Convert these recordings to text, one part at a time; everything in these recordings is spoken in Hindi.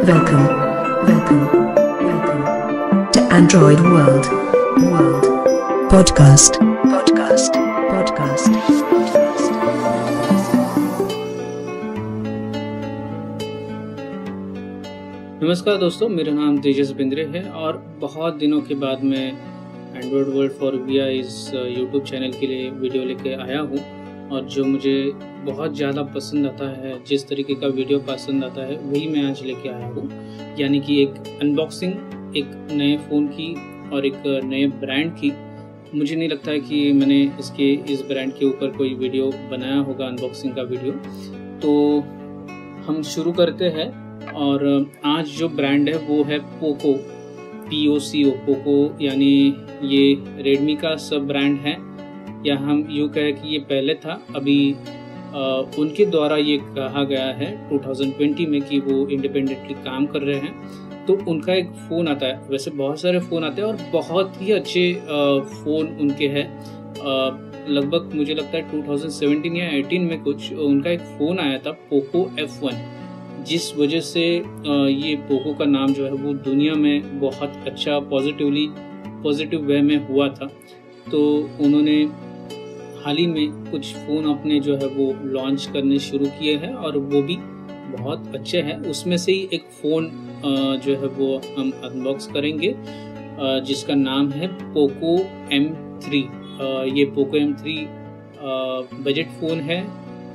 Welcome, welcome to Android World Podcast. नमस्कार दोस्तों, मेरा नाम तेजस बिंद्रे है और बहुत दिनों के बाद मैं एंड्रॉयड वर्ल्ड फॉर वीआई इस यूट्यूब चैनल के लिए वीडियो लेके आया हूँ। और जो मुझे बहुत ज़्यादा पसंद आता है, जिस तरीके का वीडियो पसंद आता है, वही मैं आज लेके आया हूँ। यानी कि एक अनबॉक्सिंग एक नए फ़ोन की और एक नए ब्रांड की। मुझे नहीं लगता है कि मैंने इस ब्रांड के ऊपर कोई वीडियो बनाया होगा, अनबॉक्सिंग का वीडियो। तो हम शुरू करते हैं। और आज जो ब्रांड है वो है पोको, POCO, पोको। यानी ये रेडमी का सब ब्रांड है, या हम यूँ कहें कि ये पहले था। अभी उनके द्वारा ये कहा गया है 2020 में कि वो इंडिपेंडेंटली काम कर रहे हैं। तो उनका एक फ़ोन आता है, वैसे बहुत सारे फ़ोन आते हैं और बहुत ही अच्छे फ़ोन उनके हैं। लगभग मुझे लगता है 2017 या 18 में कुछ उनका एक फ़ोन आया था, पोको F1, जिस वजह से ये पोको का नाम जो है वो दुनिया में बहुत अच्छा पॉजिटिव वे में हुआ था। तो उन्होंने हाल ही में कुछ फ़ोन अपने जो है वो लॉन्च करने शुरू किए हैं और वो भी बहुत अच्छे हैं। उसमें से ही एक फ़ोन जो है वो हम अनबॉक्स करेंगे, जिसका नाम है पोको M3। ये पोको M3 बजट फ़ोन है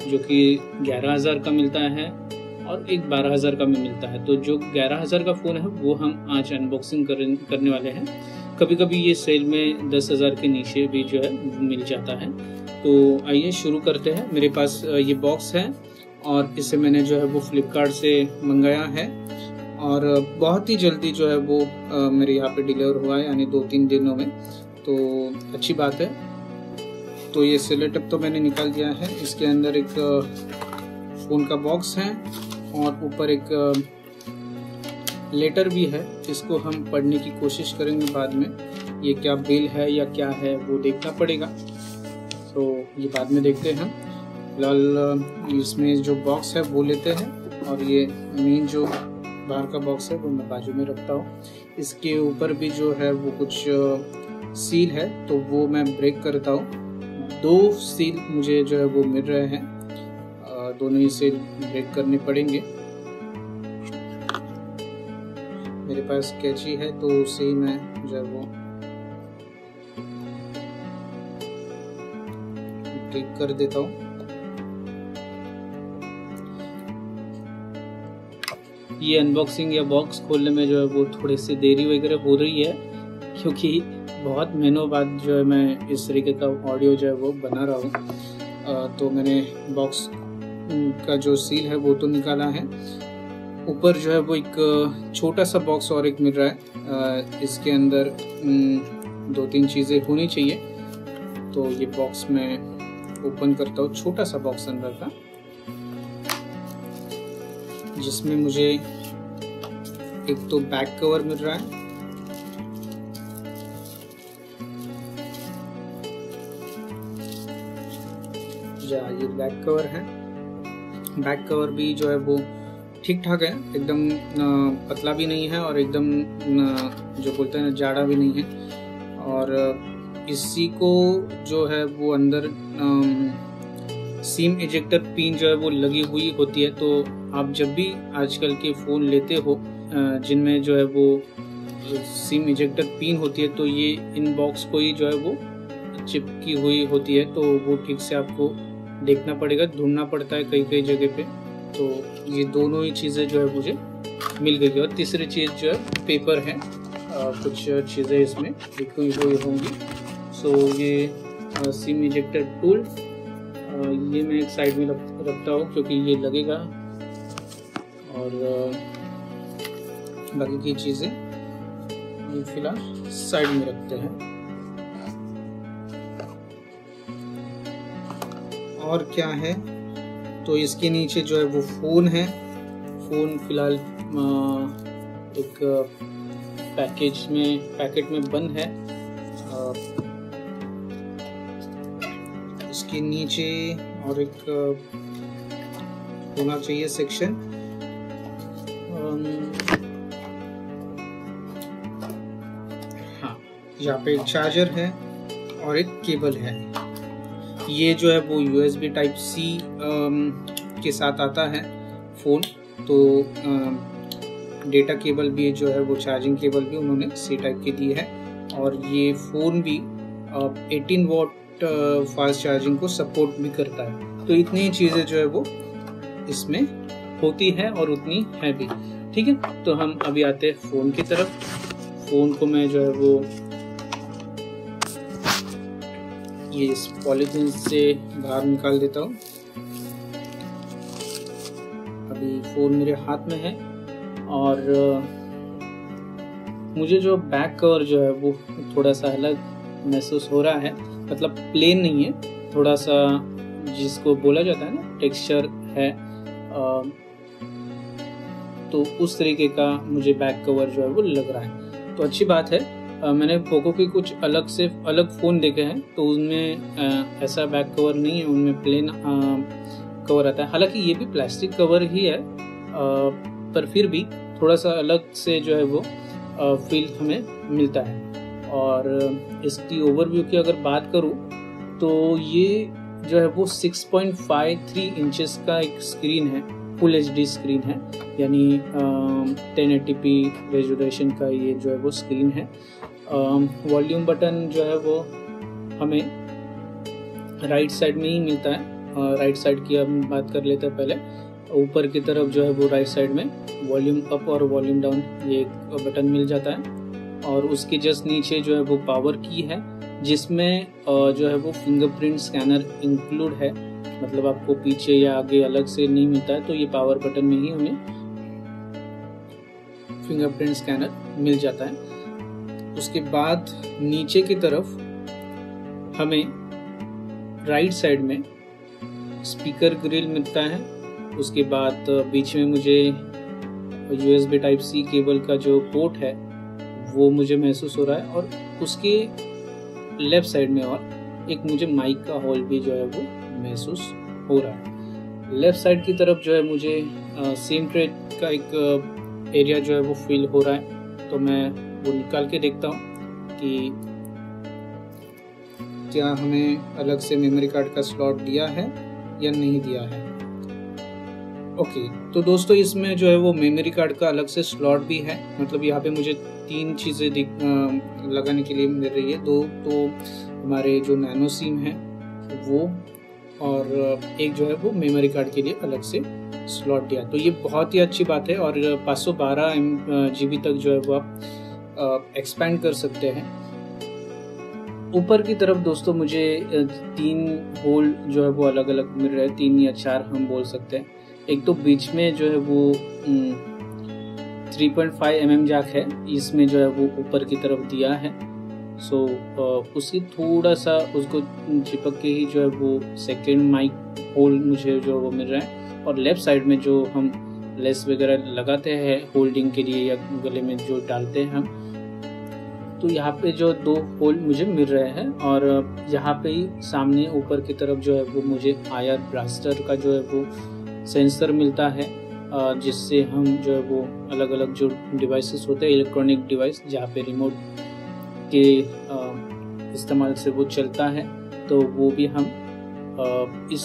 जो कि 11,000 का मिलता है और एक 12,000 का में मिलता है। तो जो 11,000 का फ़ोन है वो हम आज अनबॉक्सिंग करने वाले हैं। कभी कभी ये सेल में 10,000 के नीचे भी जो है मिल जाता है। तो आइए शुरू करते हैं। मेरे पास ये बॉक्स है और इसे मैंने जो है वो फ्लिपकार्ट से मंगाया है और बहुत ही जल्दी जो है वो मेरे यहाँ पे डिलीवर हुआ है, यानी 2-3 दिनों में। तो अच्छी बात है। तो ये सेलोटेप तो मैंने निकाल दिया है। इसके अंदर एक फ़ोन का बॉक्स है और ऊपर एक लेटर भी है, जिसको हम पढ़ने की कोशिश करेंगे बाद में। ये क्या बिल है या क्या है वो देखना पड़ेगा, तो ये बाद में देखते हैं। फिलहाल इसमें जो बॉक्स है वो लेते हैं और ये मेन जो बाहर का बॉक्स है वो मैं बाजू में रखता हूँ। इसके ऊपर भी जो है वो कुछ सील है, तो वो मैं ब्रेक करता हूँ। 2 सील मुझे जो है वो मिल रहे हैं, दोनों ही सील ब्रेक करने पड़ेंगे। मेरे पास कैंची है तो उसे ही मैं जो है वो ब्रेक कर देता हूँ। ये अनबॉक्सिंग या बॉक्स खोलने में जो है वो थोड़ी सी देरी वगैरह हो रही है, क्योंकि बहुत महीनों बाद जो है मैं इस तरीके का ऑडियो जो है वो बना रहा हूँ। तो मैंने बॉक्स का जो सील है वो तो निकाला है। ऊपर जो है वो एक छोटा सा बॉक्स और एक मिल रहा है। इसके अंदर 2-3 चीज़ें होनी चाहिए। तो ये बॉक्स मैं ओपन करता हूँ, छोटा सा बॉक्स अंदर का, जिसमें मुझे एक तो बैक कवर मिल रहा है। ये बैक कवर है। बैक कवर भी जो है वो ठीक ठाक है, एकदम पतला भी नहीं है और एकदम जो बोलते हैं ना जाड़ा भी नहीं है। और इसी को जो है वो अंदर सिम इजेक्टर पिन जो है वो लगी हुई होती है। तो आप जब भी आजकल के फ़ोन लेते हो जिनमें जो है वो सिम इजेक्टर पिन होती है, तो ये इन बॉक्स को ही जो है वो चिपकी हुई होती है। तो वो ठीक से आपको देखना पड़ेगा, ढूंढना पड़ता है कई जगह पे। तो ये दोनों ही चीज़ें जो है मुझे मिल गई। और तीसरी चीज़ जो है पेपर है, कुछ चीज़ें इसमें लिखी हुई होंगी। सो ये सिम इजेक्टर टूल, ये मैं एक साइड में रखता हूँ क्योंकि ये लगेगा। और बाकी की चीज़ें फिलहाल साइड में रखते हैं। और क्या है, तो इसके नीचे जो है वो फ़ोन है। फ़ोन फिलहाल एक पैकेट में बंद है। इसके नीचे और एक होना चाहिए सेक्शन, हाँ, यहाँ पे एक चार्जर है और एक केबल है। ये जो है वो USB Type-C के साथ आता है फ़ोन, तो डेटा केबल भी जो है वो चार्जिंग केबल भी उन्होंने C टाइप की दी है, और ये फ़ोन भी 18 वॉट फास्ट चार्जिंग को सपोर्ट भी करता है। तो इतनी चीज़ें जो है वो इसमें होती है और उतनी है भी। ठीक है, तो हम अभी आते हैं फ़ोन की तरफ। फ़ोन को मैं जो है वो ये इस पॉलीथीन से बाहर निकाल देता हूँ। अभी फ़ोन मेरे हाथ में है और मुझे जो बैक कवर जो है वो थोड़ा सा अलग महसूस हो रहा है। मतलब प्लेन नहीं है, थोड़ा सा जिसको बोला जाता है ना टेक्सचर है, तो उस तरीके का मुझे बैक कवर जो है वो लग रहा है। तो अच्छी बात है। मैंने पोको की कुछ अलग फ़ोन देखे हैं, तो उनमें ऐसा बैक कवर नहीं है, उनमें प्लेन कवर आता है। हालांकि ये भी प्लास्टिक कवर ही है, पर फिर भी थोड़ा सा अलग से जो है वो फील हमें मिलता है। और इसकी ओवरव्यू की अगर बात करूँ तो ये जो है वो 6.53 इंचेस का एक स्क्रीन है, फुल HD स्क्रीन है, यानी 1080p रेजोल्यूशन का ये जो है वो स्क्रीन है। वॉल्यूम बटन जो है वो हमें राइट साइड में ही मिलता है। राइट साइड की हम बात कर लेते हैं पहले। ऊपर की तरफ जो है वो राइट साइड में वॉल्यूम अप और वॉल्यूम डाउन ये एक बटन मिल जाता है, और उसके जस्ट नीचे जो है वो पावर की है, जिसमें जो है वो फिंगरप्रिंट स्कैनर इंक्लूड है। मतलब आपको पीछे या आगे अलग से नहीं मिलता है, तो ये पावर बटन में ही हमें फिंगरप्रिंट स्कैनर मिल जाता है। उसके बाद नीचे की तरफ हमें राइट साइड में स्पीकर ग्रिल मिलता है। उसके बाद बीच में मुझे USB Type-C केबल का जो पोर्ट है वो मुझे महसूस हो रहा है, और उसके लेफ्ट साइड में और एक मुझे माइक का होल भी जो है वो महसूस हो रहा है। लेफ्ट साइड की तरफ जो है मुझे सेम ट्रे का एक एरिया जो है वो फील हो रहा है, तो मैं वो निकाल के देखता हूँ कि क्या हमें अलग से मेमोरी कार्ड का स्लॉट दिया है या नहीं दिया है। ओके, तो दोस्तों इसमें जो है वो मेमोरी कार्ड का अलग से स्लॉट भी है। मतलब यहाँ पे मुझे 3 चीज़ें लगाने के लिए मिल रही है। 2 तो हमारे जो नैनो सिम है वो, और एक जो है वो मेमोरी कार्ड के लिए अलग से स्लॉट दिया। तो ये बहुत ही अच्छी बात है, और 512 GB तक जो है वो आप एक्सपैंड कर सकते हैं। ऊपर की तरफ दोस्तों मुझे 3 होल जो है वो अलग अलग मिल रहे हैं, 3 या 4 हम बोल सकते हैं। एक तो बीच में जो है वो 3.5 mm जैक है, इसमें जो है वो ऊपर की तरफ दिया है। सो उसकी थोड़ा सा उसको चिपक के ही जो है वो सेकेंड माइक होल मुझे जो वो मिल रहा है। और लेफ्ट साइड में जो हम लेस वगैरह लगाते हैं होल्डिंग के लिए या गले में जो डालते हैं हम, तो यहाँ पे जो 2 होल मुझे मिल रहे हैं। और यहाँ पे ही सामने ऊपर की तरफ जो है वो मुझे IR ब्लास्टर का जो है वो सेंसर मिलता है, जिससे हम जो है वो अलग अलग जो डिवाइसेस होते हैं, इलेक्ट्रॉनिक डिवाइस जहाँ पे रिमोट के इस्तेमाल से वो चलता है, तो वो भी हम इस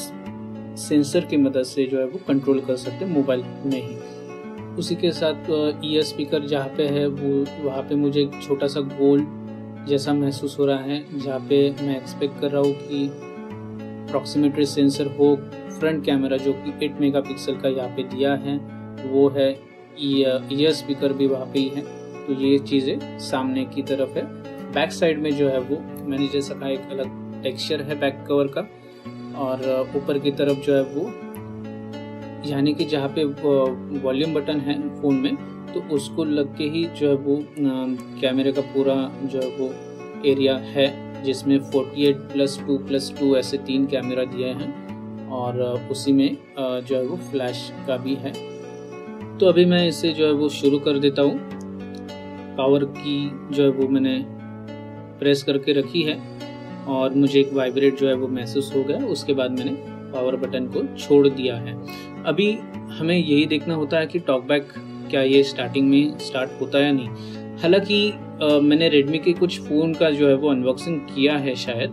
सेंसर की मदद से जो है वो कंट्रोल कर सकते हैं मोबाइल में ही। उसी के साथ ईयर स्पीकर जहाँ पे है वो वहाँ पे मुझे एक छोटा सा गोल जैसा महसूस हो रहा है, जहाँ पे मैं एक्सपेक्ट कर रहा हूँ कि प्रॉक्सिमेट्री सेंसर हो। फ्रंट कैमरा जो कि 8 मेगापिक्सल का यहाँ पे दिया है वो है, ईयर स्पीकर भी वहाँ पे ही है। तो ये चीज़ें सामने की तरफ है। बैक साइड में जो है वो मैंने जैसा कहा एक अलग टेक्सचर है बैक कवर का, और ऊपर की तरफ जो है वो यानी कि जहाँ पे वॉल्यूम बटन है फ़ोन में, तो उसको लग के ही जो है वो कैमरे का पूरा जो है वो एरिया है, जिसमें 48+2+2 ऐसे 3 कैमरा दिए हैं, और उसी में जो है वो फ्लैश का भी है। तो अभी मैं इसे जो है वो शुरू कर देता हूँ। पावर की जो है वो मैंने प्रेस करके रखी है, और मुझे एक वाइब्रेट जो है वो महसूस हो गया। उसके बाद मैंने पावर बटन को छोड़ दिया है। अभी हमें यही देखना होता है कि टॉकबैक क्या ये स्टार्टिंग में स्टार्ट होता है या नहीं। हालांकि मैंने रेडमी के कुछ फ़ोन का जो है वो अनबॉक्सिंग किया है शायद,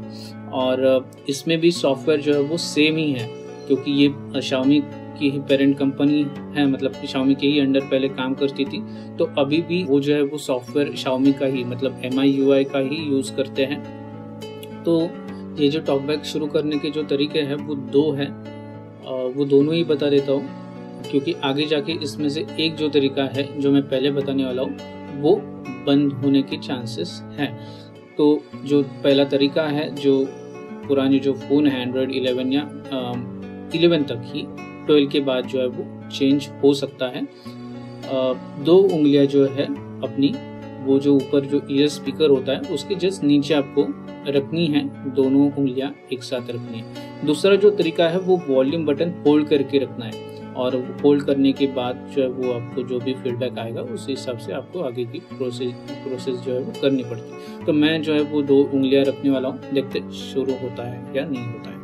और इसमें भी सॉफ्टवेयर जो है वो सेम ही है, क्योंकि ये Xiaomi की ही पेरेंट कंपनी है, मतलब Xiaomi के ही अंडर पहले काम करती थी, तो अभी भी वो जो है वो सॉफ्टवेयर Xiaomi का ही, मतलब MIUI का ही यूज़ करते हैं। तो ये जो टॉकबैक शुरू करने के जो तरीके हैं वो दो हैं, वो दोनों ही बता देता हूँ, क्योंकि आगे जाके इसमें से एक जो तरीका है जो मैं पहले बताने वाला हूँ वो बंद होने के चांसेस हैं। तो जो पहला तरीका है, जो पुराने जो फ़ोन है एंड्रॉयड 11 या 11 तक ही, 12 के बाद जो है वो चेंज हो सकता है। दो उंगलियां जो है अपनी, वो जो ऊपर जो ईयर स्पीकर होता है उसके जस्ट नीचे आपको रखनी है, दोनों उंगलियां एक साथ रखनी है। दूसरा जो तरीका है वो वॉल्यूम बटन होल्ड करके रखना है, और होल्ड करने के बाद जो है वो आपको जो भी फीडबैक आएगा उस हिसाब से आपको आगे की प्रोसेस जो है वो करनी पड़ती है। तो मैं जो है वो दो उंगलियां रखने वाला हूँ, देखते शुरू होता है या नहीं होता है।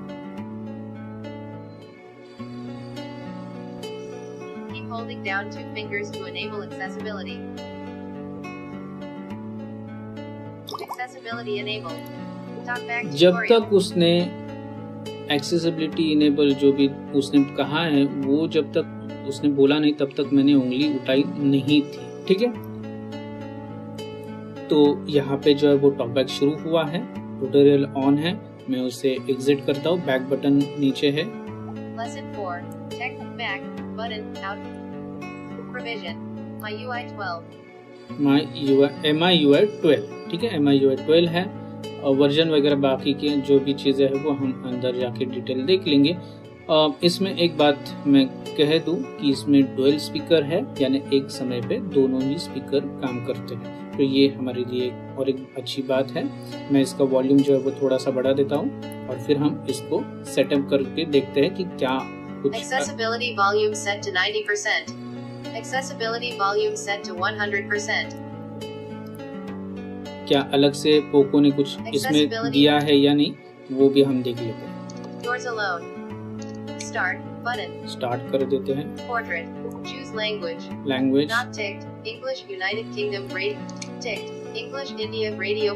Keep holding down 2 fingers to enable accessibility. Accessibility enabled. TalkBack जब tutorial. तक उसने एक्सेसिबिलिटी इनेबल जो भी उसने कहा है, वो जब तक उसने बोला नहीं तब तक मैंने उंगली उठाई नहीं थी, ठीक है। तो यहाँ पे जो है वो टॉकबैक शुरू हुआ है, ट्यूटोरियल ऑन है, मैं उसे एग्जिट करता हूँ, बैक बटन नीचे है। Lesson 4. Check back button out. Provision. MIUI 12. MIUI 12, ठीक है, MIUI 12 है, और वर्जन वगैरह बाकी के जो भी चीज़ें हैं वो हम अंदर जाके डिटेल देख लेंगे। इसमें एक बात मैं कह दूं कि इसमें डुअल स्पीकर है, यानी एक समय पे दोनों ही स्पीकर काम करते हैं, तो ये हमारे लिए और एक अच्छी बात है। मैं इसका वॉल्यूम जो है वो थोड़ा सा बढ़ा देता हूँ, और फिर हम इसको सेटअप करके देखते हैं कि क्या कुछ। Accessibility volume set to 90%. Accessibility volume set to 100%. क्या अलग से पोको ने कुछ इसमें दिया है या नहीं, वो भी हम देख लेते हैं। Yours alone. Start button. Start कर देते हैं। Portrait. Choose language. Language Not ticked. English United Kingdom radio. Ticked. English India radio.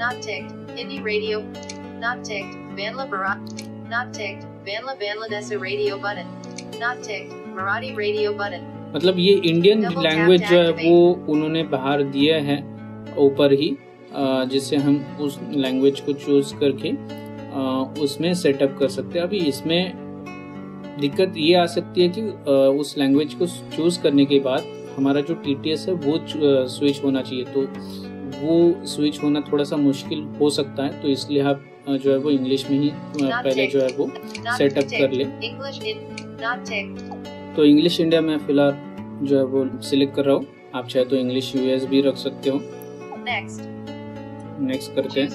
Not ticked. Hindi radio. Not ticked. Bangla Bharat. Not ticked. Bangladesh radio button. Not ticked. Marathi radio button. मतलब ये इंडियन लैंग्वेज जो है वो उन्होंने बाहर दिया है ऊपर ही, जिससे हम उस लैंग्वेज को चूज करके उसमें सेटअप कर सकते हैं। अभी इसमें दिक्कत ये आ सकती है कि उस लैंग्वेज को चूज करने के बाद हमारा जो TTS है वो स्विच होना चाहिए, तो वो स्विच होना थोड़ा सा मुश्किल हो सकता है, तो इसलिए आप जो है वो इंग्लिश में ही पहले जो है वो सेटअप कर ले। तो इंग्लिश इंडिया में फिलहाल जो है वो सिलेक्ट कर रहा हूँ, आप चाहे तो इंग्लिश US भी रख सकते हो। नेक्स्ट करते हैं।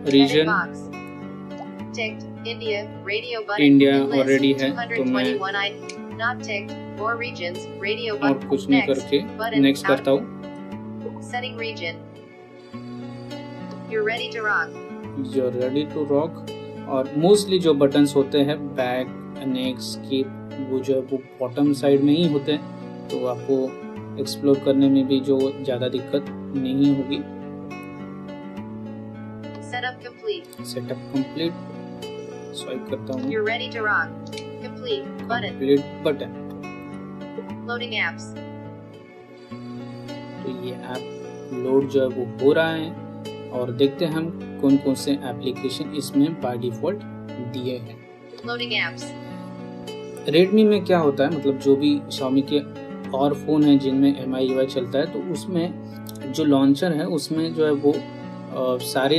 रीजन इंडिया ऑलरेडी है, तो मैं और कुछ नहीं करके नेक्स्ट करता हूँ। You're ready to rock। और मोस्टली जो बटन्स होते हैं बैक, नेक्स्ट, स्किप, वो जो है वो बॉटम साइड में ही होते हैं, तो आपको एक्सप्लोर करने में भी जो ज़्यादा दिक्कत नहीं होगी। सेटअप कंप्लीट स्वाइप करता हूँ। You're ready to rock. Complete button. Complete button. Loading apps. तो ये ऐप लोड जो है वो हो रहा है, और देखते हैं हम कौन कौन से एप्लीकेशन इसमें बाय डिफॉल्ट दिए हैं। Loading apps. रेडमी में क्या होता है, मतलब जो भी Xiaomi के और फ़ोन हैं जिनमें MIUI चलता है, तो उसमें जो लॉन्चर है उसमें जो है वो सारे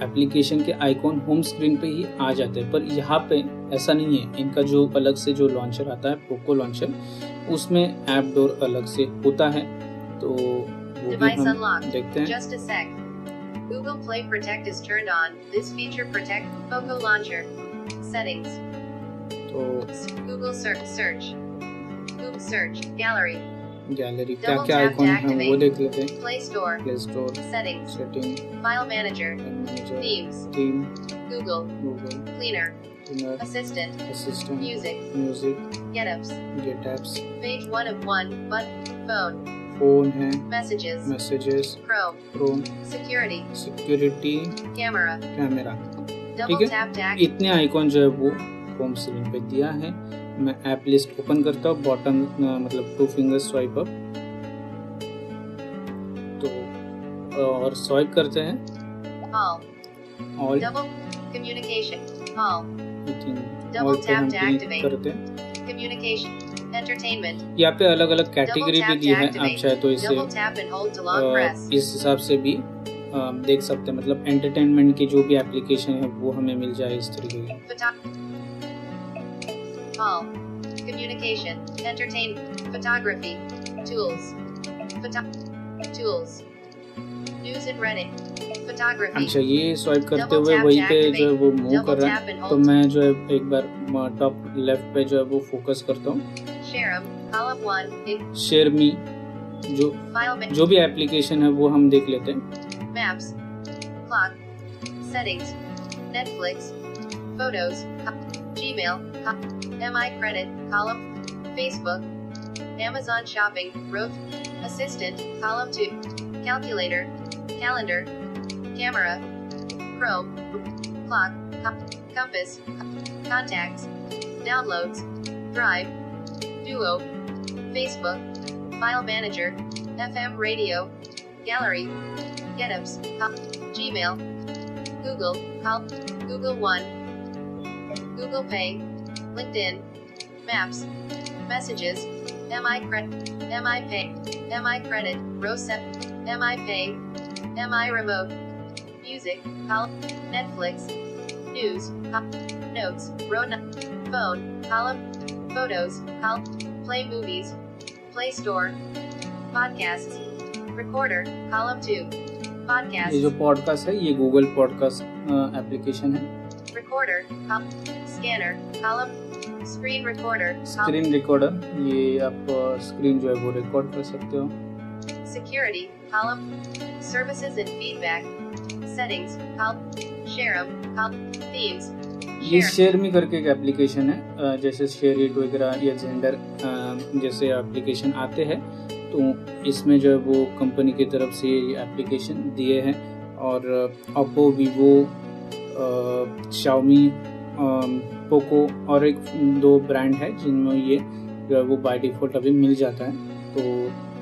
एप्लीकेशन के आइकॉन होम स्क्रीन पे ही आ जाते हैं, पर यहाँ पे ऐसा नहीं है। इनका जो अलग से जो लॉन्चर आता है पोको लॉन्चर, उसमें ऐप डोर अलग से होता है, तो वो भी हम देखते हैं। Just a sec. Google Play Protect is turned on. This feature protect Poco Launcher. Settings. तो Google search. Google search gallery. Gallery क्या क्या आइकॉन है वो देख लेते हैं। Play Store. Setting, File Manager. Themes. Theme, Google. Cleaner. Assistant. Music. Get Get apps. Page 1 of 1. But phone, phone है, messages, messages, Chrome, Chrome, security, security, camera, camera. double ठीक है, tap to act, इतने आइकॉन जो है वो होम स्क्रीन पे दिया है। मैं ऐप लिस्ट ओपन करता हूँ, बॉटम मतलब 2 फिंगर स्वाइप अप, तो और स्वाइप करते हैं all, all, double, communication, all, all पे हम क्लिक करते हैं। communication, entertainment, यहाँ पे अलग अलग double कैटेगरी भी tap दी to है, आप activate, चाहे तो इसे double tap and hold to long press, इस हिसाब से भी देख सकते हैं। मतलब एंटरटेनमेंट की जो भी एप्लीकेशन है वो हमें मिल जाए इस तरीके की। all, communication, entertainment, photography, tools, tools, news and Reddit, photography, अच्छा, ये स्वाइप करते double हुए tap वहीं to पे जो है वो activate, मूव कर double रहा tap and है, तो hold, मैं जो है एक बार टॉप लेफ्ट पे जो है वो फोकस करता हूँ। share 'em, column 1, in, share me, जो file menu, जो भी एप्लीकेशन है वो हम देख लेते हैं। maps, clock, settings, Netflix, photos, Gmail, MI credit, column, Facebook, Amazon shopping, Roth, assistant, column 2, calculator, calendar, camera, Chrome, clock, compass, contacts, downloads, drive, Duo, Facebook, file manager, FM radio, gallery, GetUps, Gmail, Google, Google One, Google Pay, LinkedIn, Maps, Messages, MI Pay, MI Credit, Rosep, MI Pay, MI Remote, Music, Netflix, News, Notes, Phone, column, Photos, Play Movies, Play Store, Podcasts, Recorder, column 2, Podcasts, ये जो पॉडकास्ट है ये गूगल पॉडकास्ट एप्लीकेशन है। Recorder, Scanner, column, Screen Recorder, screen recorder, ये आप स्क्रीन जो है वो रिकॉर्ड कर सकते हो। Security, column, Services and Feedback, Settings, column, Share 'em, Themes, ये Share, शेयर मी करके एक एप्लीकेशन है, जैसे शेयर इट वगैरह या जेंडर जैसे एप्लीकेशन आते हैं, तो इसमें जो है वो कंपनी की तरफ से ये एप्लीकेशन दिए हैं। और ओप्पो, वीवो, शाओमी, पोको और एक 2 ब्रांड है जिनमें ये जो है वो बाय डिफ़ॉल्ट अभी मिल जाता है। तो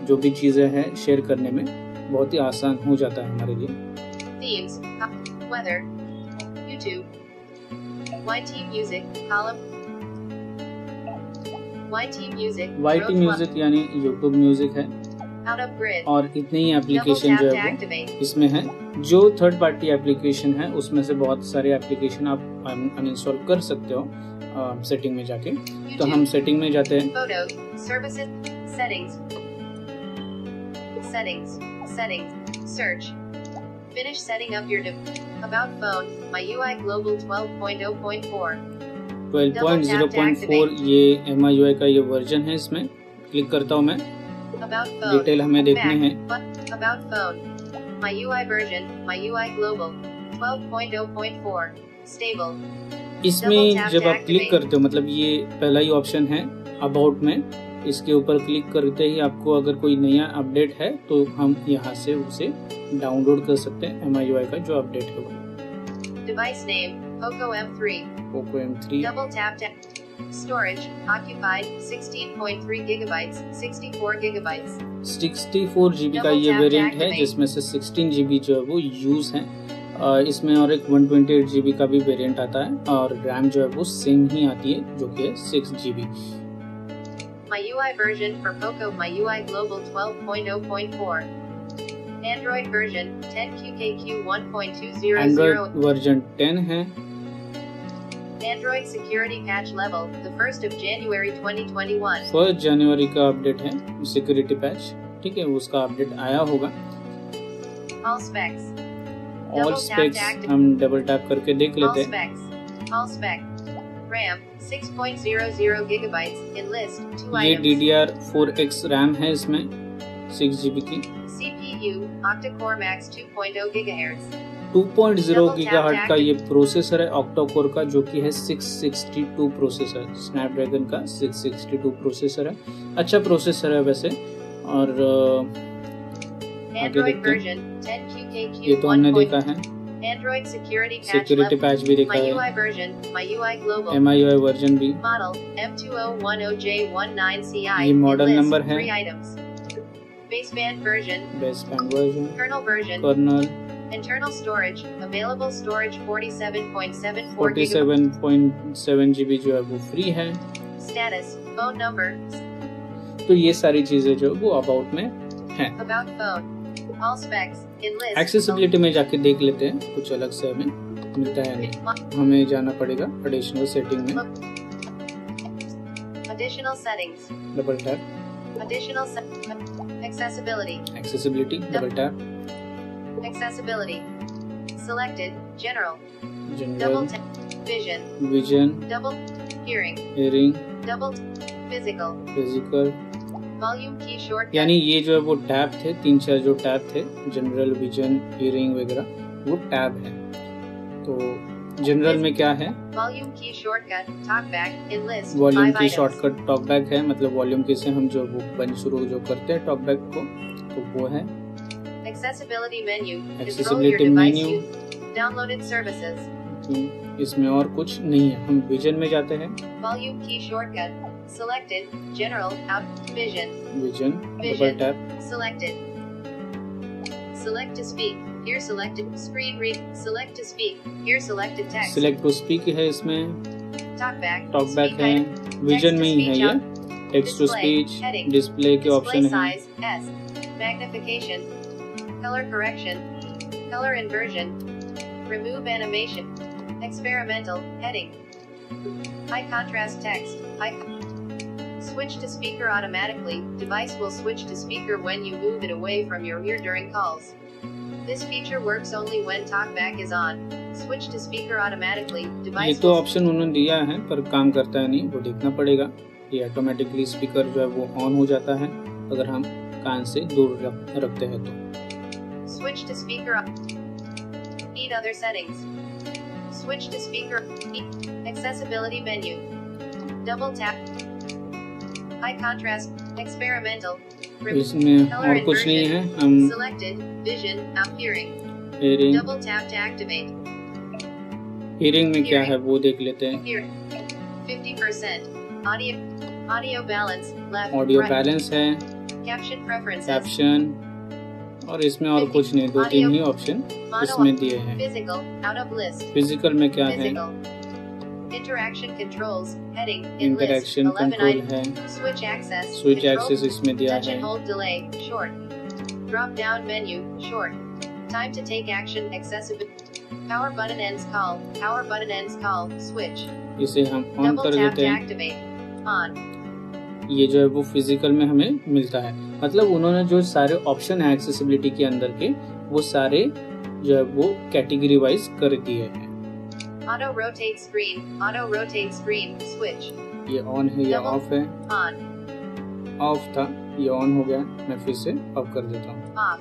जो भी चीज़ें हैं शेयर करने में बहुत ही आसान हो जाता है हमारे लिए। Themes, Weather, YouTube, YT Music, column, YT Music, YT Growth music यानी यूट्यूब म्यूजिक है, Out of Grid, और इतने ही Double एप्लीकेशन tap जो to है वो activate, इसमें है। जो थर्ड पार्टी एप्लीकेशन है उसमें से बहुत सारे एप्लीकेशन आप अनइंस्टॉल कर सकते हो सेटिंग में जाके। तो हम YouTube, सेटिंग में जाते हैं। Photos, Services, Settings, Search, Finish setting up your About Phone, MyUI Global 12.0.4, 12.0.4 ये MIUI का ये वर्जन है। इसमें क्लिक करता हूँ मैं, About Phone, डिटेल हमें देखने हैं। About Phone, MyUI version, MyUI Global 12.0.4, Stable, इसमें जब आप क्लिक करते हो, मतलब ये पहला ही ऑप्शन है अबाउट में, इसके ऊपर क्लिक करते ही आपको अगर कोई नया अपडेट है तो हम यहाँ से उसे डाउनलोड कर सकते हैं। MIUI का जो अपडेट है वो Device name, Poco M3, Poco M3, double tap to storage, occupied 16.3 gigabytes, 64 gigabytes, 64 GB का ये Double tap वेरिएंट है activate. जिसमें से 16 GB जो है वो यूज है। इसमें और एक 128 GB का भी वेरिएंट आता है, और रैम जो है वो सेम ही आती है जो कि है 6 GB। MyUI version for Poco MyUI Global 12.0.4, Android version 10QKQ 1.200, Android version 10 है। Android security patch level, the 1st of January 2021. 1 जनवरी का अपडेट है सिक्योरिटी पैच, ठीक है, उसका अपडेट आया होगा। All specs, all Double tap specs to activate. हम डबल टैप करके देख all लेते हैं। specs, all spec, RAM 6.00 gigabytes, enlist 2 ये items, DDR4X रैम है इसमें 6 GB की, CPU, octa-core max 2.0 gigahertz, 2.0 gigahertz का ये प्रोसेसर है ऑक्टा कोर का, जो कि है 662 प्रोसेसर, स्नैपड्रैगन का 662 प्रोसेसर है। अच्छा प्रोसेसर है वैसे, और आगे देखते हैं, ये तो हमने देखा है। Android security सिक्योरिटी पैच भी देखा है। MIUI version, MIUI global. MIUI version भी, Model M2010J19CI. ये मॉडल Enlist, नंबर है। 3 items. Baseband version, baseband version, kernel version, kernel, internal storage, available storage 47.74 GB. 47.7 GB जो है वो फ्री है। Status, phone number, तो ये सारी चीजें जो वो अबाउट में हैं। about phone. All specs, enlist. Accessibility में जाके देख लेते हैं, कुछ अलग से हमें मिलता है नहीं, हमें जाना पड़ेगा एडिशनल सेटिंग में। Additional settings. Double tap, Accessibility. Accessibility, double tap, Accessibility. Selected, general. General, Double tap. Vision. Vision, Double. Hearing. Hearing, Double. Physical. Physical. Volume key shortcut. यानी ये जो है वो टैब थे, 3-4 जो टैब थे, जनरल, विजन, हियरिंग वगैरह, वो टैब है। तो जनरल में क्या है, Volume key shortcut. Talkback. Enlist. Volume 5 की items. शॉर्टकट टॉकबैक है, मतलब वॉल्यूम की से हम जो वो बंद शुरू जो करते हैं टॉकबैक को, तो वो है। Accessibility menu. Control your Accessibility device menu. use. Downloaded services. इसमें और कुछ नहीं है, हम विजन में जाते हैं, Volume key shortcut. Selected. General. Out. Vision. Vision, double Vision. Tap, Selected. Select to speak. Here selected. Screen read. Select to speak. Here selected text. Select to speak है, इसमें Talkback. टॉकबैक Speak है, item. विजन Text to में ही है speech ये, up. Text to Display. Speech, Heading. Display के Display ऑप्शन है, size. S. Magnification. Color correction. Color inversion. Remove animation. Experimental. Heading. High contrast text. Switch to speaker automatically. Device will switch to speaker when you move it away from your ear during calls. This feature works only when talkback is on. Switch to speaker automatically. ये Device तो will ऑप्शन उन्होंने दिया है पर काम करता है नहीं, वो देखना पड़ेगा। ये ऑटोमेटिकली स्पीकर जो है वो ऑन हो जाता है अगर हम कान से दूर रखते हैं तो। switch to speaker. Need other settings. Switch to speaker. Accessibility menu. Double tap. High contrast. Experimental. इसमें और कुछ नहीं है, हम Selected. Vision. Out hearing. Hearing, Double tap to activate. Hearing में क्या है वो देख लेते हैं। Hearing. 50%. Audio balance. Left. Audio right. Balance है, Caption preferences. कैप्शन, और इसमें और कुछ नहीं, 2-3 ही ऑप्शन इसमें दिए हैं। Physical. Out of list. Physical में क्या है, Physical. Interaction controls. Heading. In list. Interaction 11 control items. है, Switch access. Switch Control. Access इसमें दिया Touch है, and hold delay. Short. Drop down menu. Short. Time to take action. Accessibility. Power button ends call. Power button ends call. Switch. इसे हम ऑन Double कर tap देते to हैं। activate. On. ये जो है वो फिजिकल में हमें मिलता है, मतलब उन्होंने जो सारे ऑप्शन है एक्सेसिबिलिटी के अंदर के, वो सारे जो है वो कैटेगरी वाइज कर दिए हैं। Auto rotate screen. Auto rotate screen. Switch. ये ऑन है, ये Double. ऑफ है, On. ऑफ था, ये ऑन हो गया, मैं फिर से ऑफ कर देता हूँ। Off.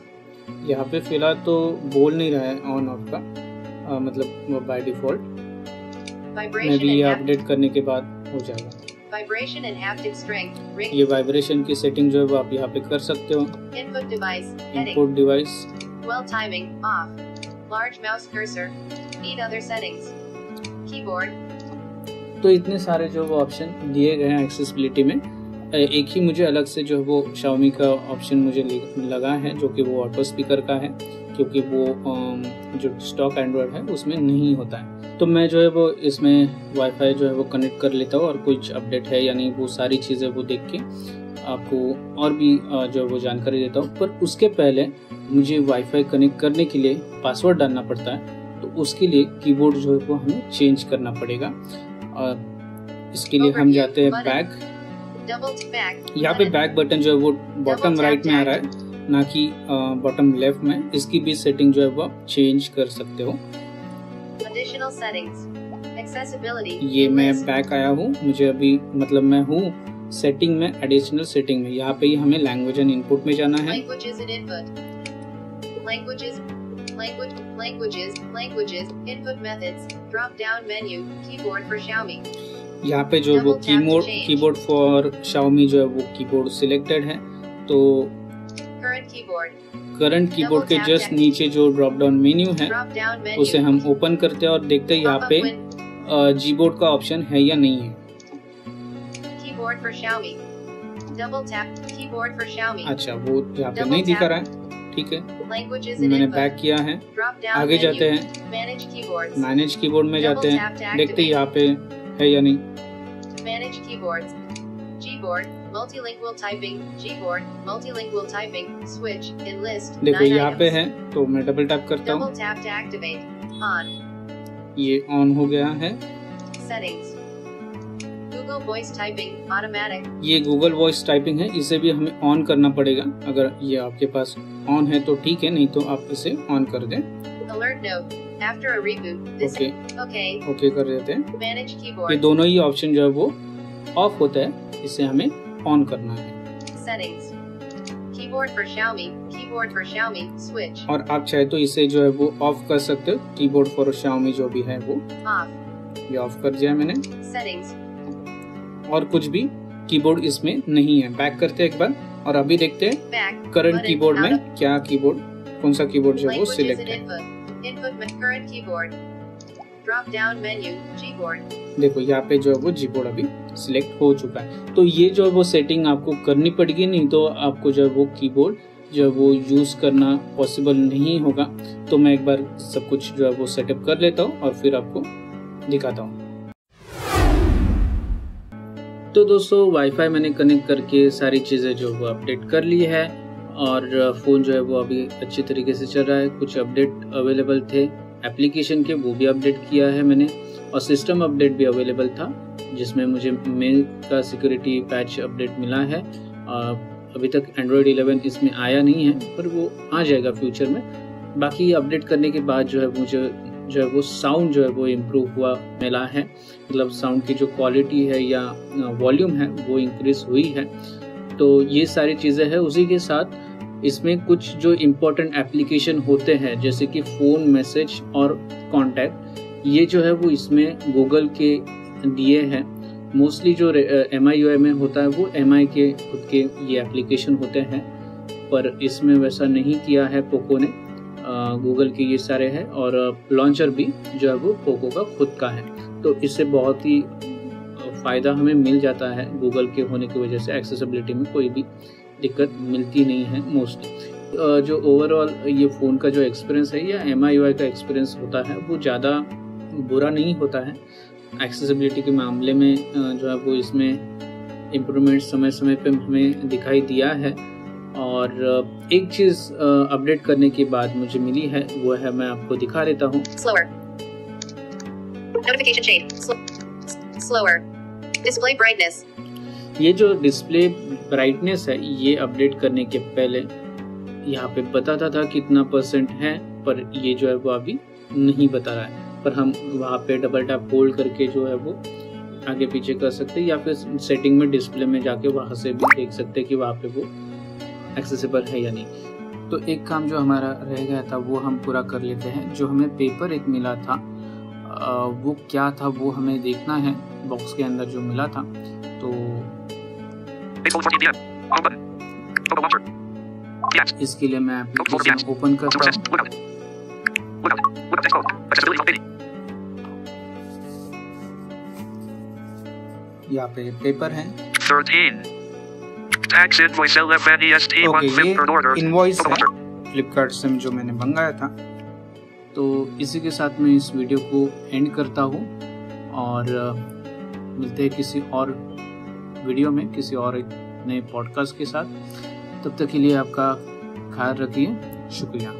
यहाँ पे फिलहाल तो बोल नहीं रहा है ऑन ऑफ का, मतलब बाय डिफॉल्ट, मैं Vibration भी ये and अपडेट करने के बाद हो जाएगा। vibration and haptic strength. Ring. ये वाइब्रेशन की सेटिंग जो है वो आप यहाँ पे कर सकते हो। Input device. Heading. Input device, Well timing. Off. Large mouse cursor. Need other settings. Keyboard. तो इतने सारे जो वो ऑप्शन दिए गए हैं एक्सेसिबिलिटी में। एक ही मुझे अलग से जो है वो Xiaomi का ऑप्शन मुझे लगा है, जो कि वो ऑटो स्पीकर का है, क्योंकि वो जो स्टॉक एंड्रॉयड है उसमें नहीं होता है। तो मैं जो है वो इसमें वाईफाई जो है वो कनेक्ट कर लेता हूँ और कुछ अपडेट है या नहीं वो सारी चीज़ें वो देख के आपको और भी जो है वो जानकारी देता हूँ। पर उसके पहले मुझे वाईफाई कनेक्ट करने के लिए पासवर्ड डालना पड़ता है, तो उसके लिए कीबोर्ड जो है वो हमें चेंज करना पड़ेगा। और इसके लिए हम जाते हैं बैक, Double back. यहाँ पे बैक बटन जो है वो बॉटम राइट में आ रहा है, ना कि बॉटम लेफ्ट में। इसकी भी सेटिंग जो है वो आप चेंज कर सकते हो। Additional settings. Accessibility. ये मैं List. बैक आया हूँ, मुझे अभी मतलब मैं हूँ सेटिंग में, एडिशनल सेटिंग में। यहाँ पे ही हमें लैंग्वेज एंड इनपुट में जाना है। Languages and input. Languages. Languages. Input methods. Drop down menu. Keyboard for Xiaomi. यहाँ पे जो है वो Double tap to change. Keyboard for Xiaomi जो है वो कीबोर्ड सिलेक्टेड है। तो Current keyboard. करंट कीबोर्ड के जस्ट नीचे जो ड्रॉप डाउन मेन्यू है Drop down menu. उसे हम ओपन करते हैं और देखते हैं यहाँ Pop-up पे win- जीबोर्ड का ऑप्शन है या नहीं है। Keyboard for Xiaomi. Double tap. Keyboard for Xiaomi. अच्छा, वो यहाँ पे नहीं दिखा रहा है, ठीक है। Languages and मैंने input. बैक किया है, Drop down आगे menu. जाते हैं, Manage keyboards. मैनेज कीबोर्ड में जाते Double tap to हैं, देखते हैं activate. यहाँ पे है या नहीं। Manage keyboards. Gboard. Multilingual typing. Gboard. Multilingual typing. Switch. Enlist. देखो 9 यहाँ पे items. है, तो मैं डबल टैप करता Double हूँ, tap to activate. On. ये ऑन हो गया है। Settings. Google Voice Typing. Automatic. ये गूगल वॉइस टाइपिंग है, इसे भी हमें ऑन करना पड़ेगा। अगर ये आपके पास ऑन है तो ठीक है, नहीं तो आप इसे ऑन कर दें। Alert note. After a reboot. This. Okay, Okay. Okay कर देते हैं। Manage ये keyboard. दोनों ही ऑप्शन जो है वो ऑफ होता है, इसे हमें ऑन करना है। Settings. Keyboard for Xiaomi. Keyboard for Xiaomi. Switch. और आप चाहे तो इसे जो है वो ऑफ कर सकते हो। कीबोर्ड फॉर Xiaomi जो भी है वो Off. ये ऑफ कर दिया मैंने, Settings. और कुछ भी कीबोर्ड इसमें नहीं है। बैक करते हैं एक बार और अभी देखते हैं Back. Current Button. कीबोर्ड में Out of- क्या कीबोर्ड, कौन सा कीबोर्ड जो है वो Languages सिलेक्ट and है। input. Input current keyboard. Drop down menu. Gboard. देखो यहाँ पे जो है वो जीबोर्ड अभी सिलेक्ट हो चुका है। तो ये जो है वो सेटिंग आपको करनी पड़ेगी, नहीं तो आपको जो है वो कीबोर्ड जो है वो यूज करना पॉसिबल नहीं होगा। तो मैं एक बार सब कुछ जो है वो सेटअप कर लेता हूँ और फिर आपको दिखाता हूँ। तो दोस्तों, वाईफाई मैंने कनेक्ट करके सारी चीज़ें जो वो अपडेट कर ली है और फ़ोन जो है वो अभी अच्छी तरीके से चल रहा है। कुछ अपडेट अवेलेबल थे एप्लीकेशन के, वो भी अपडेट किया है मैंने, और सिस्टम अपडेट भी अवेलेबल था जिसमें मुझे मेल का सिक्योरिटी पैच अपडेट मिला है। अभी तक एंड्रॉयड 11 इसमें आया नहीं है, पर वो आ जाएगा फ्यूचर में। बाकी अपडेट करने के बाद जो है मुझे जो है वो साउंड जो है वो इम्प्रूव हुआ मिला है, मतलब साउंड की जो क्वालिटी है या वॉल्यूम है वो इंक्रीज हुई है। तो ये सारी चीज़ें हैं। उसी के साथ इसमें कुछ जो इम्पोर्टेंट एप्लीकेशन होते हैं जैसे कि फ़ोन, मैसेज और कॉन्टैक्ट, ये जो है वो इसमें गूगल के दिए हैं। मोस्टली जो MIUI में होता है वो MI के खुद के ये एप्लीकेशन होते हैं, पर इसमें वैसा नहीं किया है पोको ने। गूगल के ये सारे हैं और लॉन्चर भी जो है वो पोको का खुद का है। तो इससे बहुत ही फ़ायदा हमें मिल जाता है। गूगल के होने की वजह से एक्सेसिबिलिटी में कोई भी दिक्कत मिलती नहीं है मोस्टली। जो ओवरऑल ये फ़ोन का जो एक्सपीरियंस है या MIUI का एक्सपीरियंस होता है वो ज़्यादा बुरा नहीं होता है। एक्सेसिबिलिटी के मामले में जो है वो इसमें इम्प्रूवमेंट समय समय पे हमें दिखाई दिया है। और एक चीज़ अपडेट करने के बाद मुझे मिली है, वो है मैं आपको दिखा देता हूँ। Slower. Notification shade. Slower. Display brightness. ये जो डिस्प्ले ब्राइटनेस है, ये अपडेट करने के पहले यहाँ पे बताता था कितना % है, पर ये जो है वो अभी नहीं बता रहा है। पर हम वहाँ पे डबल टैप होल्ड करके जो है वो आगे पीछे कर सकते हैं, या फिर सेटिंग में डिस्प्ले में जाके वहाँ से भी देख सकते हैं कि वहाँ पे वो एक्सेसिबल है या नहीं। तो एक काम जो हमारा रह गया था वो हम पूरा कर लेते हैं। जो हमें पेपर एक मिला था वो क्या था वो हमें देखना है, बॉक्स के अंदर जो मिला था। तो इसके लिए मैं एप्लीकेशन ओपन करता हूँ। यहाँ पे पेपर है। 13. Tax invoice LFNEST okay, 1 Flipkart order. ये इनवॉइस है फ्लिपकार्ट से जो मैंने मंगाया था। तो इसी के साथ मैं इस वीडियो को एंड करता हूँ और मिलते हैं किसी और वीडियो में, किसी और एक नए पॉडकास्ट के साथ। तब तक के लिए आपका ख्याल रखिए। शुक्रिया।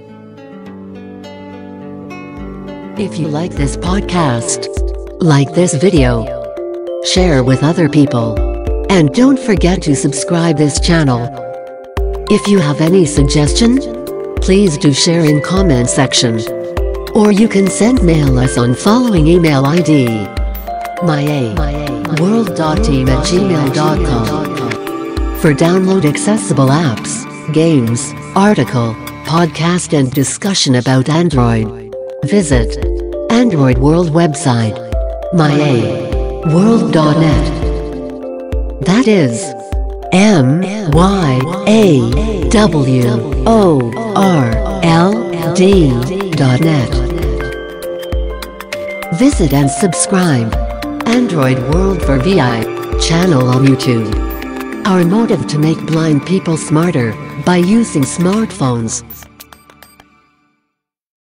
If you like this podcast, like this video, share with other people, and don't forget to subscribe this channel. If you have any suggestion, please do share in comment section. Or you can send mail us on following email ID: world.team@gmail.com. For download accessible apps, games, article, podcast and discussion about Android, visit Android World website, myaworld.net. That is Visit and subscribe Android World for VI channel on YouTube. Our motive to make blind people smarter by using smartphones.